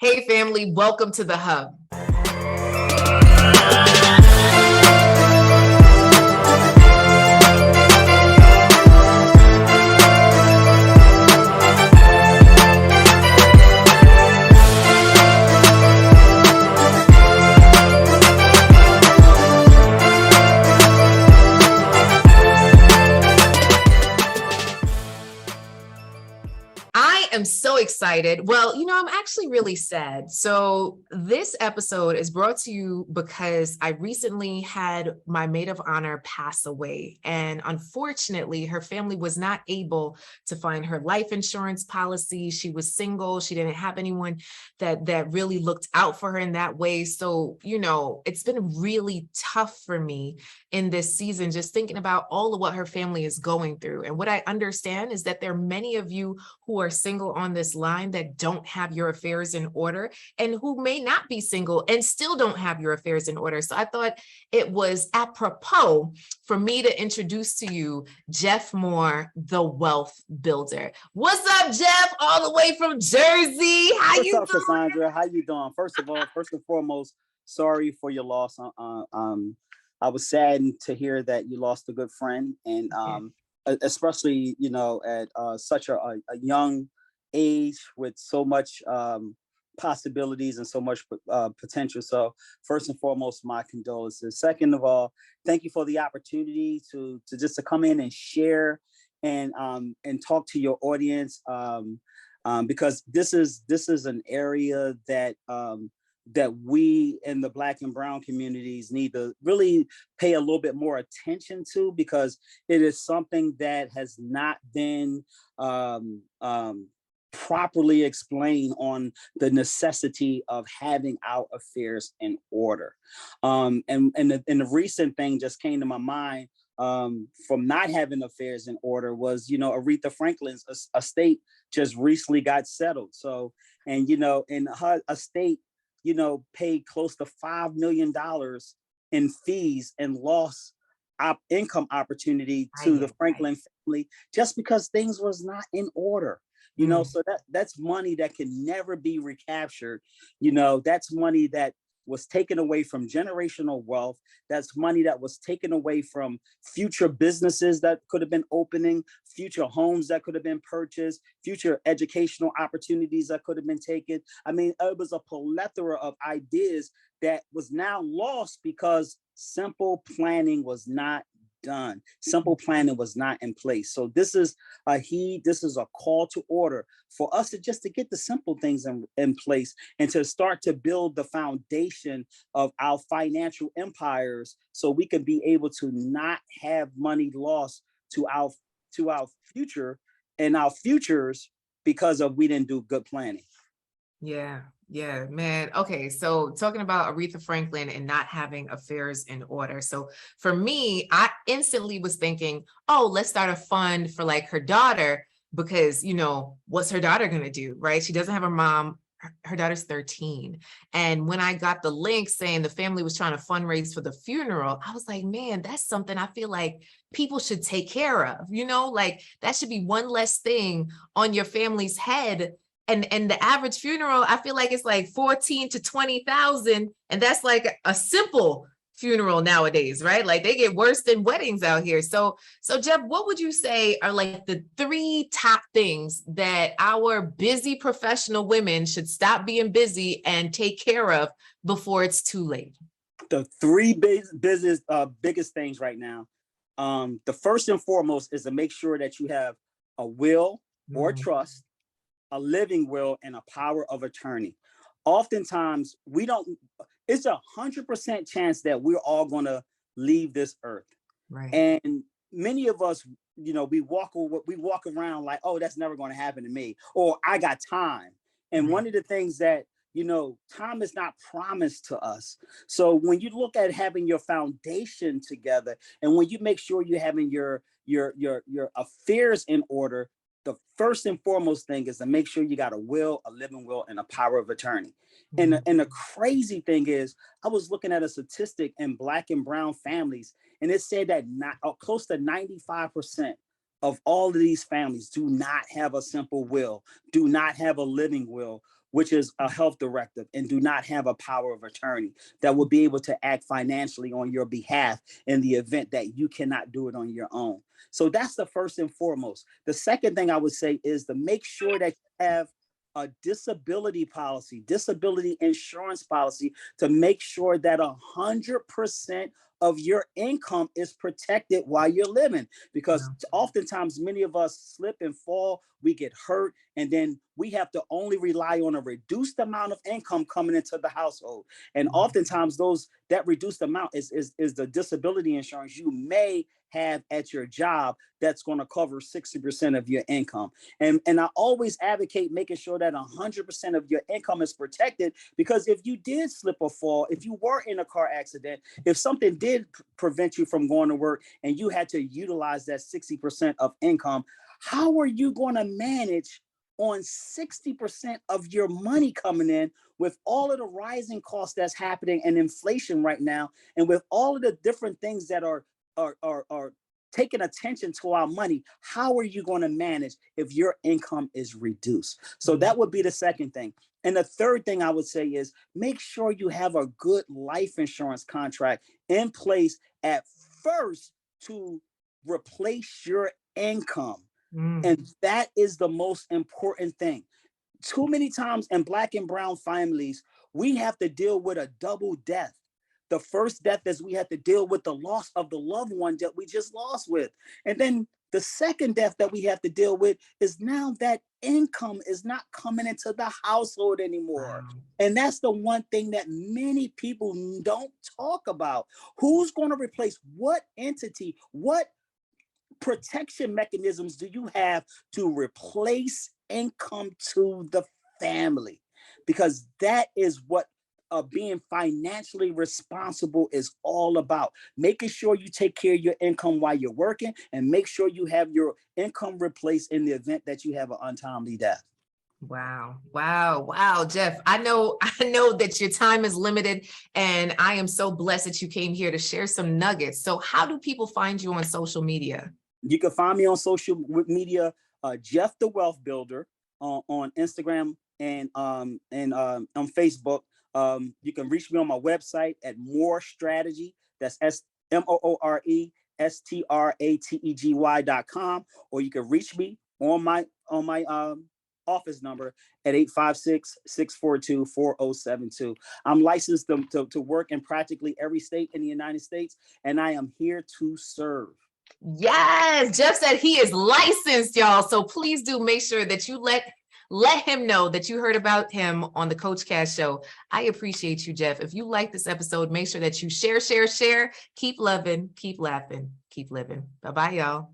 Hey family, welcome to the Hub. I am so excited. Well, I'm actually really sad. So, this episode is brought to you because I recently had my maid of honor pass away. And unfortunately, her family was not able to find her life insurance policy. She was single. She didn't have anyone that really looked out for her in that way. So, it's been really tough for me in this season, just thinking about all of what her family is going through. And what I understand is that there are many of you who are single on this line that don't have your affairs in order, and who may not be single and still don't have your affairs in order. So I thought it was apropos for me to introduce to you Jeff Moore, the wealth builder. What's up, Jeff? All the way from Jersey. How What's you up, doing? Cassandra? How you doing? First of all, first and foremost, sorry for your loss. I was saddened to hear that you lost a good friend, and especially at such a young age with so much possibilities and so much potential. So first and foremost, my condolences. Second of all, thank you for the opportunity to come in and share and talk to your audience. Because this is an area that we in the Black and Brown communities need to really pay a little bit more attention to, because it is something that has not been properly explained on the necessity of having our affairs in order. And the recent thing just came to my mind from not having affairs in order was, Aretha Franklin's estate just recently got settled. So, and, in her estate, paid close to $5 million in fees and lost income opportunity to the Franklin family just because things was not in order. So that's money that can never be recaptured. That's money that was taken away from generational wealth. That's money that was taken away from future businesses that could have been opening, future homes that could have been purchased, future educational opportunities that could have been taken. I mean, it was a plethora of ideas that was now lost because simple planning was not done. Simple planning was not in place. So this is a call to order for us to get the simple things in place and to start to build the foundation of our financial empires, so we can be able to not have money lost to our future and our futures because we didn't do good planning. Yeah, man. Okay, so talking about Aretha Franklin and not having affairs in order. So for me, I instantly was thinking, oh, let's start a fund for like her daughter, because, what's her daughter going to do, right? She doesn't have a mom. Her daughter's 13. And when I got the link saying the family was trying to fundraise for the funeral, I was like, man, that's something I feel like people should take care of, like that should be one less thing on your family's head. And the average funeral, I feel like it's like 14 to 20,000. And that's like a simple funeral nowadays, right? Like they get worse than weddings out here. So Jeff, what would you say are like the 3 top things that our busy professional women should stop being busy and take care of before it's too late? The 3 biggest things right now. The first and foremost is to make sure that you have a will or trust, a living will, and a power of attorney. Oftentimes, it's 100% chance that we're all going to leave this earth. Right. And many of us, we walk around like, oh, that's never going to happen to me, or I got time. And one of the things that, time is not promised to us. So when you look at having your foundation together, and when you make sure you're having your affairs in order, the first and foremost thing is to make sure you got a will, a living will, and a power of attorney. And the crazy thing is, I was looking at a statistic in Black and Brown families, and it said that close to 95% of all of these families do not have a simple will, do not have a living will, which is a health directive, and do not have a power of attorney that will be able to act financially on your behalf in the event that you cannot do it on your own. So that's the first and foremost. The second thing I would say is to make sure that you have a disability policy, disability insurance policy, to make sure that 100% of your income is protected while you're living. Because Wow. oftentimes many of us slip and fall, we get hurt, and then we have to only rely on a reduced amount of income coming into the household. And oftentimes that reduced amount is the disability insurance you may have at your job that's going to cover 60% of your income. And I always advocate making sure that 100% of your income is protected, because if you did slip or fall, if you were in a car accident, if something did prevent you from going to work and you had to utilize that 60% of income, how are you going to manage on 60% of your money coming in, with all of the rising costs that's happening and inflation right now, and with all of the different things that are taking attention to our money? How are you going to manage if your income is reduced? So that would be the second thing. And the third thing I would say is make sure you have a good life insurance contract in place at first to replace your income. Mm. And that is the most important thing. Too many times in Black and brown families, we have to deal with a double death. The first death is we have to deal with the loss of the loved one that we just lost with. And then the second death that we have to deal with is now that income is not coming into the household anymore. Wow. And that's the one thing that many people don't talk about. Who's going to replace what entity? What protection mechanisms do you have to replace income to the family? Because that is what being financially responsible is all about. Making sure you take care of your income while you're working, and make sure you have your income replaced in the event that you have an untimely death. Wow. Wow. Wow. Jeff, I know, I know that your time is limited, and I am so blessed that you came here to share some nuggets. So how do people find you on social media? You can find me on social media, Jeff the Wealth Builder, on Instagram and on Facebook. You can reach me on my website at More Strategy. That's MOORESTRATEGY.com, or you can reach me on my office number at 856-642-4072. I'm licensed to work in practically every state in the United States, and I am here to serve. Yes, Jeff said he is licensed, y'all. So please do make sure that you let him know that you heard about him on the Coach Cash Show. I appreciate you, Jeff. If you like this episode, make sure that you share, share, share. Keep loving, keep laughing, keep living. Bye-bye, y'all.